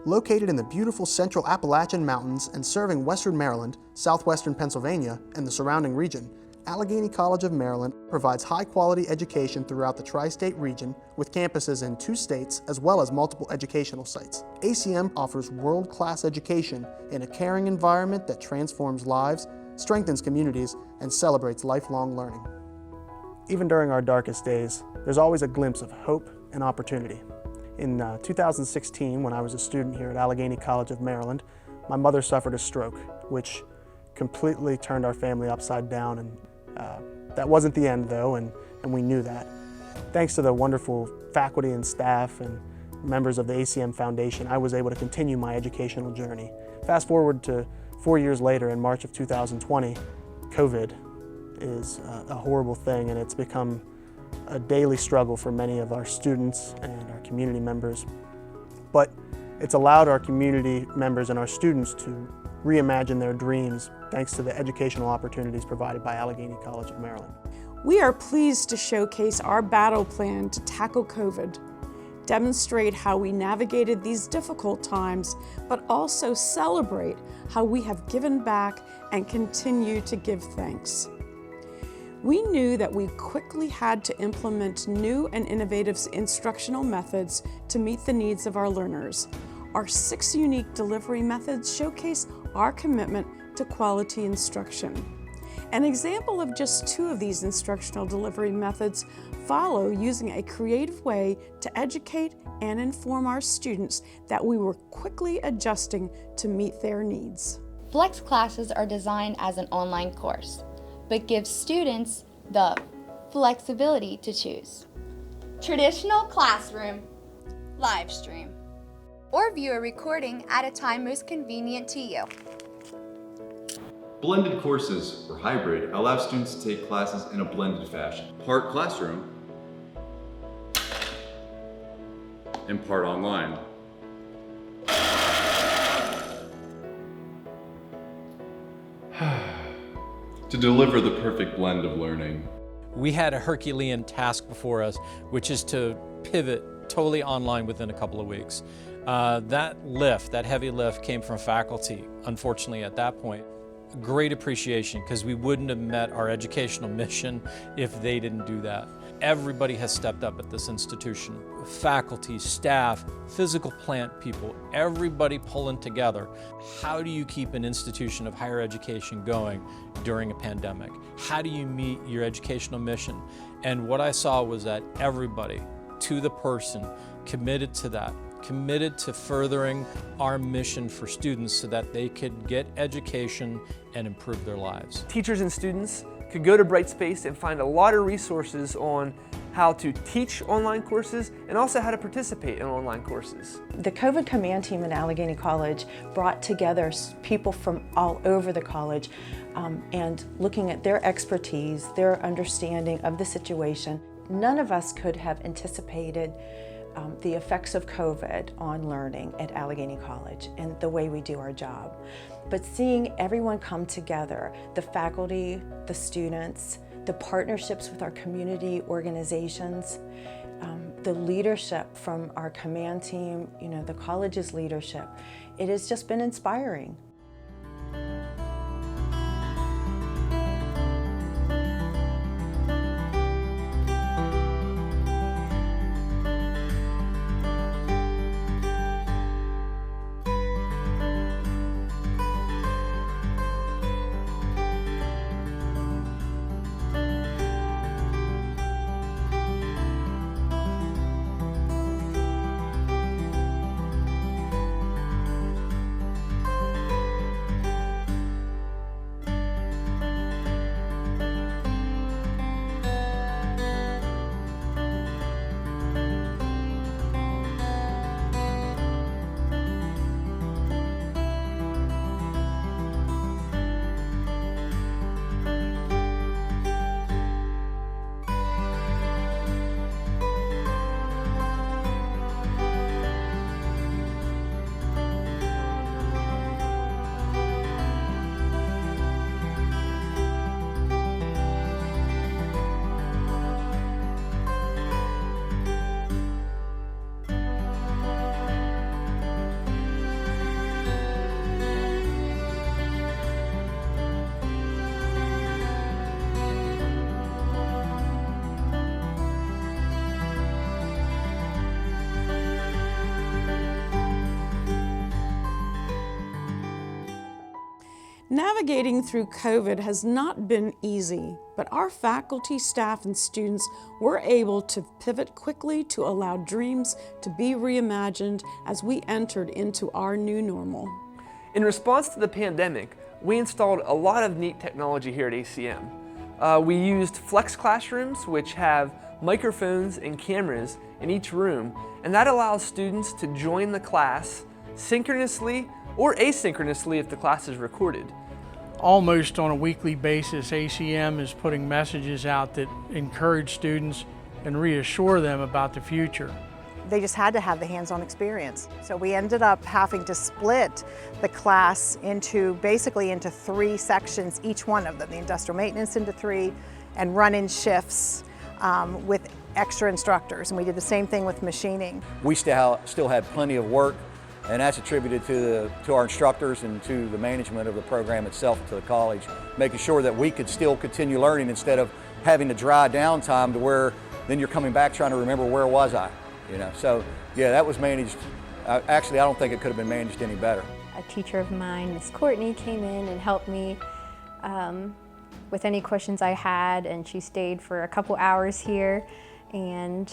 Located in the beautiful central Appalachian Mountains and serving western Maryland, southwestern Pennsylvania, and the surrounding region, Allegany College of Maryland provides high-quality education throughout the tri-state region with campuses in 2 states as well as multiple educational sites. ACM offers world-class education in a caring environment that transforms lives, strengthens communities, and celebrates lifelong learning. Even during our darkest days, there's always a glimpse of hope and opportunity. In 2016, when I was a student here at Allegany College of Maryland, my mother suffered a stroke, which completely turned our family upside down. And that wasn't the end, though, and we knew that. Thanks to the wonderful faculty and staff and members of the ACM Foundation, I was able to continue my educational journey. Fast forward to 4 years later, in March of 2020, COVID is a horrible thing, and it's become a daily struggle for many of our students and our community members. But it's allowed our community members and our students to reimagine their dreams thanks to the educational opportunities provided by Allegany College of Maryland. We are pleased to showcase our battle plan to tackle COVID, demonstrate how we navigated these difficult times, but also celebrate how we have given back and continue to give thanks. We knew that we quickly had to implement new and innovative instructional methods to meet the needs of our learners. Our 6 unique delivery methods showcase our commitment to quality instruction. An example of just 2 of these instructional delivery methods follow using a creative way to educate and inform our students that we were quickly adjusting to meet their needs. Flex classes are designed as an online course, but give students the flexibility to choose. Traditional classroom, live stream, or view a recording at a time most convenient to you. Blended courses, or hybrid, allow students to take classes in a blended fashion. Part classroom and part online. To deliver the perfect blend of learning. We had a Herculean task before us, which is to pivot totally online within a couple of weeks. That heavy lift came from faculty, unfortunately at that point. Great appreciation, because we wouldn't have met our educational mission if they didn't do that. Everybody has stepped up at this institution. Faculty, staff, physical plant people, everybody pulling together. How do you keep an institution of higher education going during a pandemic? How do you meet your educational mission? And what I saw was that everybody, to the person, committed to that. Committed to furthering our mission for students so that they could get education and improve their lives. Teachers and students could go to Brightspace and find a lot of resources on how to teach online courses and also how to participate in online courses. The COVID command team at Allegany College brought together people from all over the college and looking at their expertise, their understanding of the situation. None of us could have anticipated the effects of COVID on learning at Allegany College and the way we do our job. But seeing everyone come together, the faculty, the students, the partnerships with our community organizations, the leadership from our command team, the college's leadership, it has just been inspiring. Navigating through COVID has not been easy, but our faculty, staff, and students were able to pivot quickly to allow dreams to be reimagined as we entered into our new normal. In response to the pandemic, we installed a lot of neat technology here at ACM. We used flex classrooms, which have microphones and cameras in each room, and that allows students to join the class synchronously or asynchronously if the class is recorded. Almost on a weekly basis, ACM is putting messages out that encourage students and reassure them about the future. They just had to have the hands-on experience. So we ended up having to split the class basically into 3 sections, each one of them, the industrial maintenance into 3, and run in shifts with extra instructors. And we did the same thing with machining. We still had plenty of work, and that's attributed to our instructors and to the management of the program itself, to the college, making sure that we could still continue learning instead of having to dry downtime to where then you're coming back trying to remember where was I, you know. So yeah, that was managed. Actually, I don't think it could have been managed any better. A teacher of mine, Miss Courtney, came in and helped me with any questions I had, and she stayed for a couple hours here, and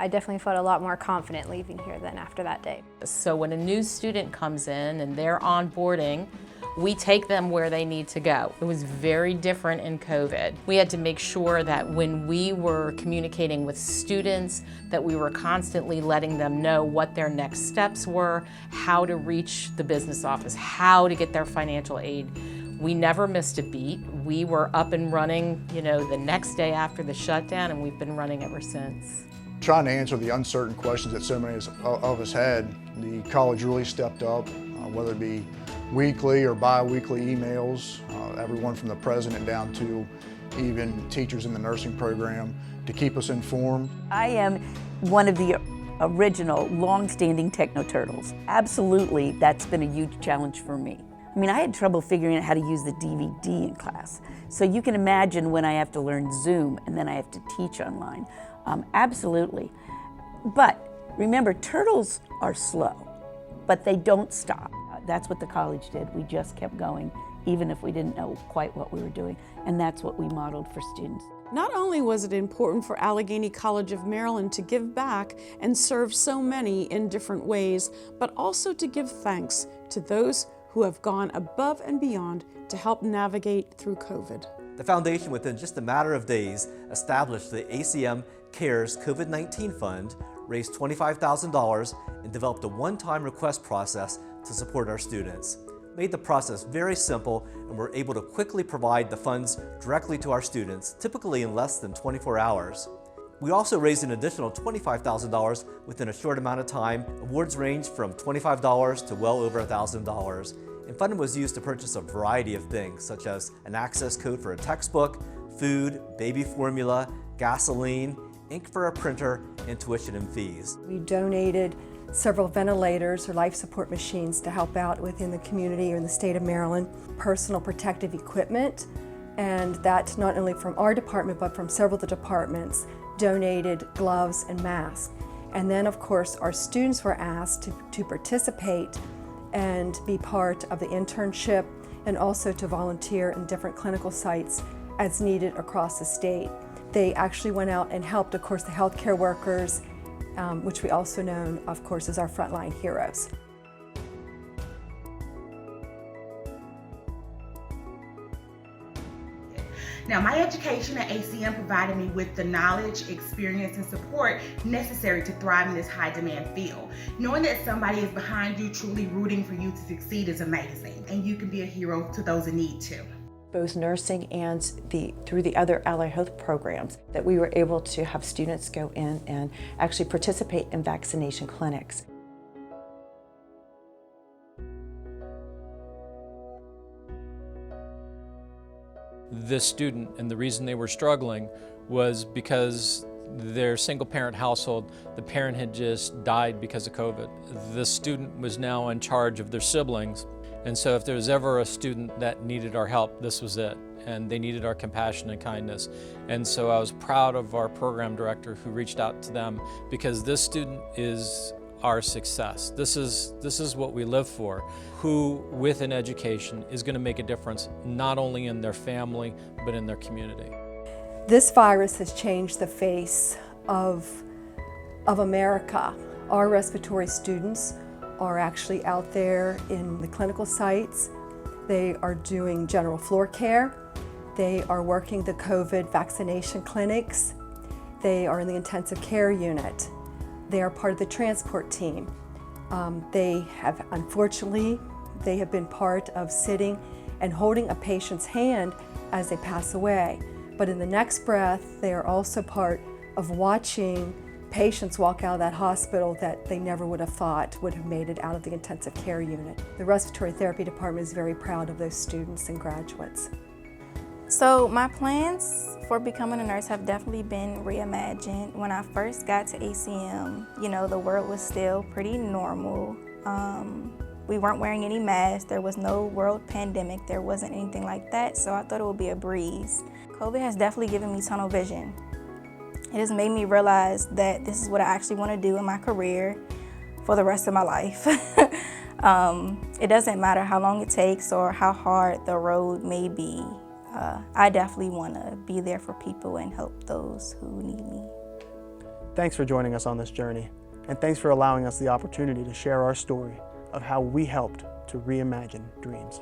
I definitely felt a lot more confident leaving here than after that day. So when a new student comes in and they're onboarding, we take them where they need to go. It was very different in COVID. We had to make sure that when we were communicating with students, that we were constantly letting them know what their next steps were, how to reach the business office, how to get their financial aid. We never missed a beat. We were up and running, you know, the next day after the shutdown, and we've been running ever since. Trying to answer the uncertain questions that so many of us had, the college really stepped up, whether it be weekly or bi-weekly emails, everyone from the president down to even teachers in the nursing program to keep us informed. I am one of the original long-standing Techno Turtles. Absolutely, that's been a huge challenge for me. I mean, I had trouble figuring out how to use the DVD in class. So you can imagine when I have to learn Zoom and then I have to teach online. Absolutely. But remember, turtles are slow, but they don't stop. That's what the college did. We just kept going, even if we didn't know quite what we were doing. And that's what we modeled for students. Not only was it important for Allegany College of Maryland to give back and serve so many in different ways, but also to give thanks to those who have gone above and beyond to help navigate through COVID. The foundation, within just a matter of days, established the ACM CARES COVID-19 Fund, raised $25,000, and developed a one-time request process to support our students. Made the process very simple, and were able to quickly provide the funds directly to our students, typically in less than 24 hours. We also raised an additional $25,000 within a short amount of time. Awards ranged from $25 to well over $1,000. And funding was used to purchase a variety of things, such as an access code for a textbook, food, baby formula, gasoline, ink for a printer, and tuition and fees. We donated several ventilators or life support machines to help out within the community or in the state of Maryland, personal protective equipment, and that not only from our department but from several of the departments donated gloves and masks. And then of course our students were asked to participate and be part of the internship and also to volunteer in different clinical sites as needed across the state. They actually went out and helped, of course, the healthcare workers, which we also know, of course, as our Frontline Heroes. Now, my education at ACM provided me with the knowledge, experience, and support necessary to thrive in this high-demand field. Knowing that somebody is behind you, truly rooting for you to succeed is amazing, and you can be a hero to those in need too. Both nursing and through the other allied health programs, that we were able to have students go in and actually participate in vaccination clinics. This student, and the reason they were struggling was because their single-parent household, the parent had just died because of COVID. The student was now in charge of their siblings, and so if there was ever a student that needed our help, this was it. And they needed our compassion and kindness. And so I was proud of our program director who reached out to them, because this student is our success. This is what we live for. Who, with an education, is going to make a difference not only in their family, but in their community. This virus has changed the face of America. Our respiratory students are actually out there in the clinical sites. They are doing general floor care. They are working the COVID vaccination clinics. They are in the intensive care unit. They are part of the transport team. They have, unfortunately, they have been part of sitting and holding a patient's hand as they pass away. But in the next breath, they are also part of watching patients walk out of that hospital that they never would have thought would have made it out of the intensive care unit. The respiratory therapy department is very proud of those students and graduates. So my plans for becoming a nurse have definitely been reimagined. When I first got to ACM, you know, the world was still pretty normal. We weren't wearing any masks, there was no world pandemic, there wasn't anything like that, so I thought it would be a breeze. COVID has definitely given me tunnel vision. It has made me realize that this is what I actually want to do in my career for the rest of my life. It doesn't matter how long it takes or how hard the road may be. I definitely want to be there for people and help those who need me. Thanks for joining us on this journey, and thanks for allowing us the opportunity to share our story of how we helped to reimagine dreams.